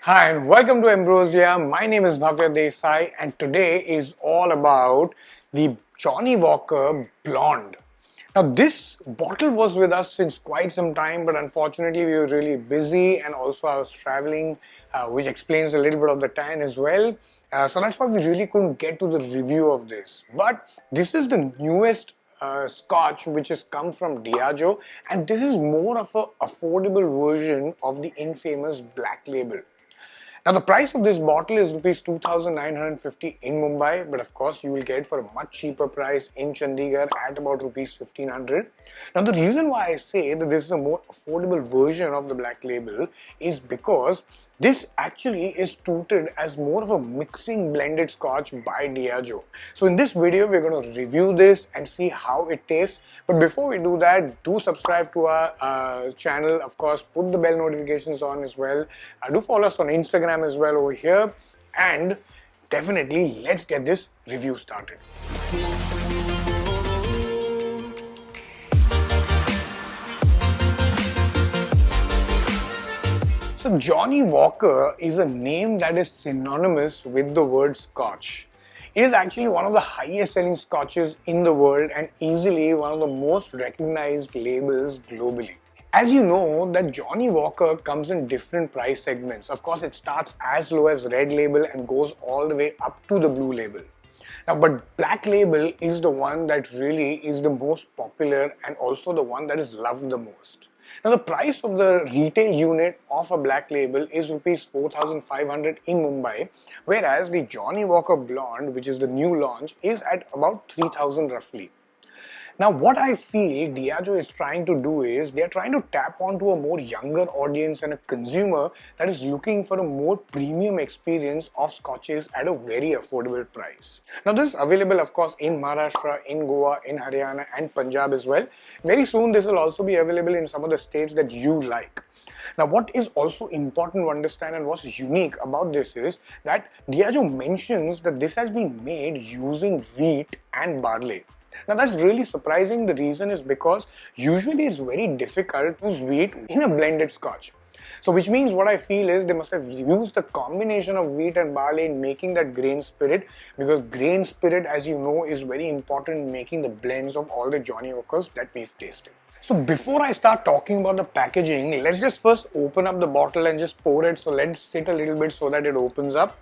Hi and welcome to Ambrosia. My name is Bhavya Desai and today is all about the Johnnie Walker Blonde. Now this bottle was with us since quite some time, but unfortunately we were really busy and also I was traveling, which explains a little bit of the time as well. So that's why we really couldn't get to the review of this. But this is the newest scotch which has come from Diageo, and this is more of a affordable version of the infamous Black Label. Now the price of this bottle is rupees 2,950 in Mumbai, but of course you will get it for a much cheaper price in Chandigarh at about rupees 1,500. Now the reason why I say that this is a more affordable version of the Black Label is because this actually is touted as more of a mixing blended scotch by Diageo. So in this video we're going to review this and see how it tastes. But before we do that, do subscribe to our channel. Of course, put the bell notifications on as well. Do follow us on Instagram as well over here. And definitely let's get this review started. So Johnnie Walker is a name that is synonymous with the word Scotch. It is actually one of the highest selling scotches in the world and easily one of the most recognized labels globally. As you know, that Johnnie Walker comes in different price segments. Of course, it starts as low as Red Label and goes all the way up to the Blue Label. Now, but Black Label is the one that really is the most popular and also the one that is loved the most. Now, the price of the retail unit of a Black Label is rupees 4,500 in Mumbai, whereas the Johnnie Walker Blonde, which is the new launch, is at about 3,000 roughly. Now, what I feel Diageo is trying to do is they are trying to tap onto a more younger audience and a consumer that is looking for a more premium experience of scotches at a very affordable price. Now, this is available, of course, in Maharashtra, in Goa, in Haryana, and Punjab as well. Very soon, this will also be available in some of the states that you like. Now, what is also important to understand and what's unique about this is that Diageo mentions that this has been made using wheat and barley. Now that's really surprising. The reason is because usually it's very difficult to use wheat in a blended scotch. So which means what I feel is they must have used the combination of wheat and barley in making that grain spirit, because grain spirit, as you know, is very important in making the blends of all the Johnnie Walkers that we've tasted. So before I start talking about the packaging, let's just first open up the bottle and just pour it. So let's sit a little bit so that it opens up.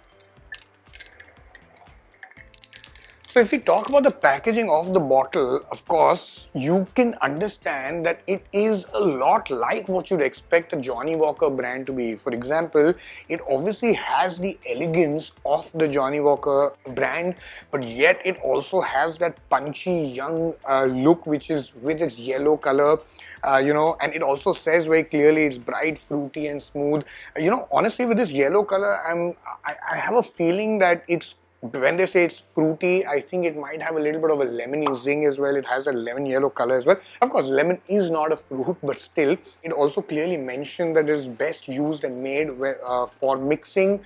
So if we talk about the packaging of the bottle, of course, you can understand that it is a lot like what you'd expect a Johnnie Walker brand to be. For example, it obviously has the elegance of the Johnnie Walker brand, but yet it also has that punchy young look, which is with its yellow color. And it also says very clearly it's bright, fruity and smooth. Honestly, with this yellow color, I have a feeling that when they say it's fruity, I think it might have a little bit of a lemony zing as well. It has a lemon yellow color as well. Of course, lemon is not a fruit, but still, it also clearly mentioned that it is best used and made for mixing.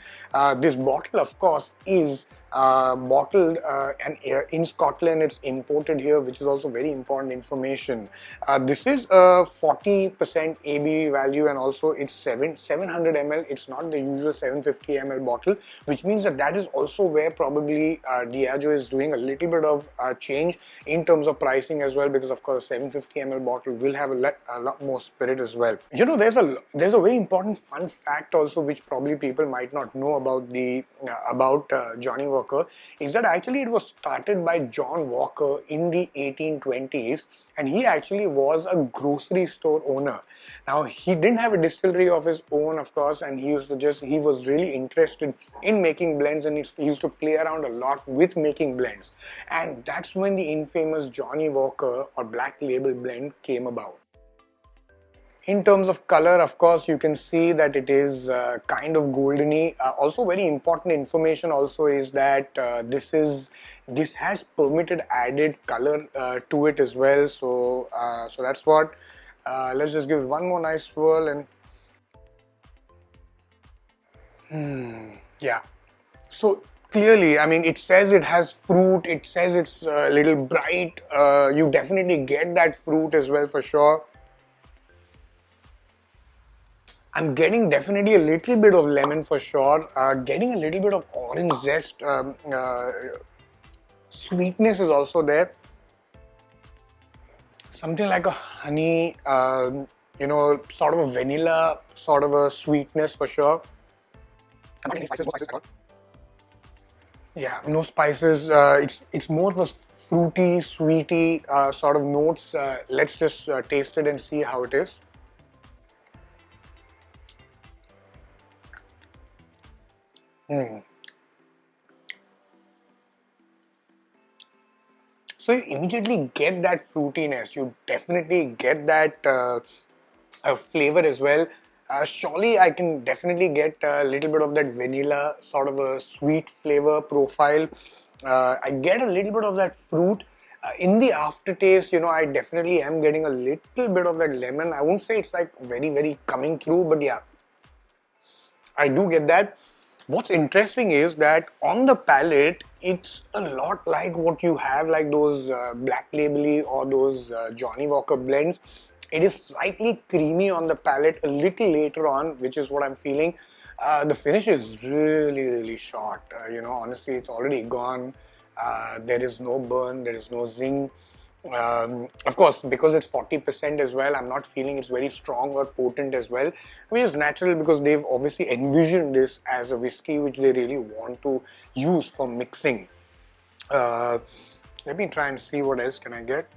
This bottle, of course, is bottled and in Scotland. It's imported here, which is also very important information. This is a 40% ABV value and also it's 700 ml. It's not the usual 750 ml bottle, which means that is also where probably Diageo is doing a little bit of change in terms of pricing as well, because of course 750 ml bottle will have a lot more spirit as well. There's a very important fun fact also which probably people might not know about Johnnie Walker, is that actually it was started by John Walker in the 1820s, and he actually was a grocery store owner. Now, he didn't have a distillery of his own, of course, and he was really interested in making blends, and he used to play around a lot with making blends. And that's when the infamous Johnnie Walker or Black Label blend came about. In terms of color, of course, you can see that it is kind of goldeny. Also, very important information also is that this has permitted added color to it as well. So that's what. Let's just give it one more nice swirl and yeah. So clearly, I mean, it says it has fruit. It says it's a little bright. You definitely get that fruit as well for sure. I'm getting definitely a little bit of lemon for sure. Getting a little bit of orange zest. Sweetness is also there. Something like a honey, sort of a vanilla, sort of a sweetness for sure. Yeah, no spices. It's more of a fruity, sweety sort of notes. Let's just taste it and see how it is. Mm. So you immediately get that fruitiness. You definitely get that flavor as well. Surely I can definitely get a little bit of that vanilla, sort of a sweet flavor profile. I get a little bit of that fruit. In the aftertaste, I definitely am getting a little bit of that lemon. I won't say it's like very, very coming through, but yeah, I do get that. What's interesting is that on the palate, it's a lot like what you have, like those Black Labely or those Johnnie Walker blends. It is slightly creamy on the palate a little later on, which is what I'm feeling. The finish is really, really short. Honestly, it's already gone. There is no burn, there is no zing. Of course, because it's 40% as well, I'm not feeling it's very strong or potent as well, which is natural because they've obviously envisioned this as a whiskey which they really want to use for mixing. Uh, Let me try and see what else can I get.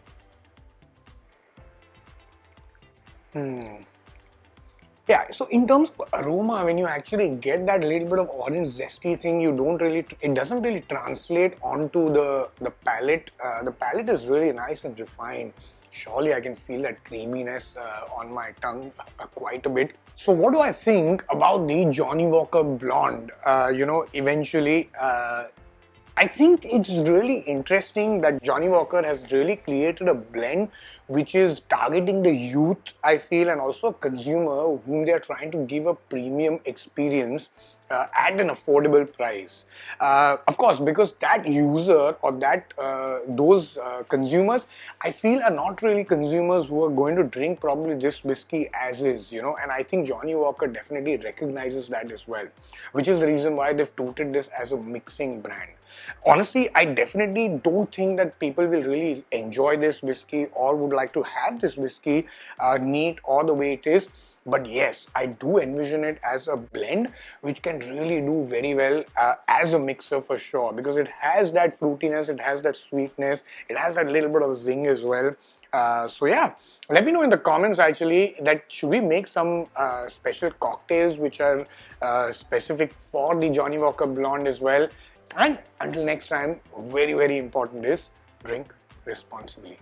Yeah, so in terms of aroma, when you actually get that little bit of orange zesty thing, it doesn't really translate onto the palate. The palate is really nice and refined. Surely I can feel that creaminess on my tongue quite a bit. So what do I think about the Johnnie Walker Blonde? Eventually, I think it's really interesting that Johnnie Walker has really created a blend which is targeting the youth, I feel, and also a consumer whom they are trying to give a premium experience at an affordable price. Of course, because that user or those consumers, I feel, are not really consumers who are going to drink probably this whiskey as is, and I think Johnnie Walker definitely recognizes that as well, which is the reason why they've touted this as a mixing brand. Honestly, I definitely don't think that people will really enjoy this whiskey or would like to have this whiskey neat or the way it is. But yes, I do envision it as a blend which can really do very well as a mixer for sure, because it has that fruitiness, it has that sweetness, it has that little bit of zing as well. So yeah, let me know in the comments actually that should we make some special cocktails which are specific for the Johnnie Walker Blonde as well. And until next time, very, very important is drink responsibly.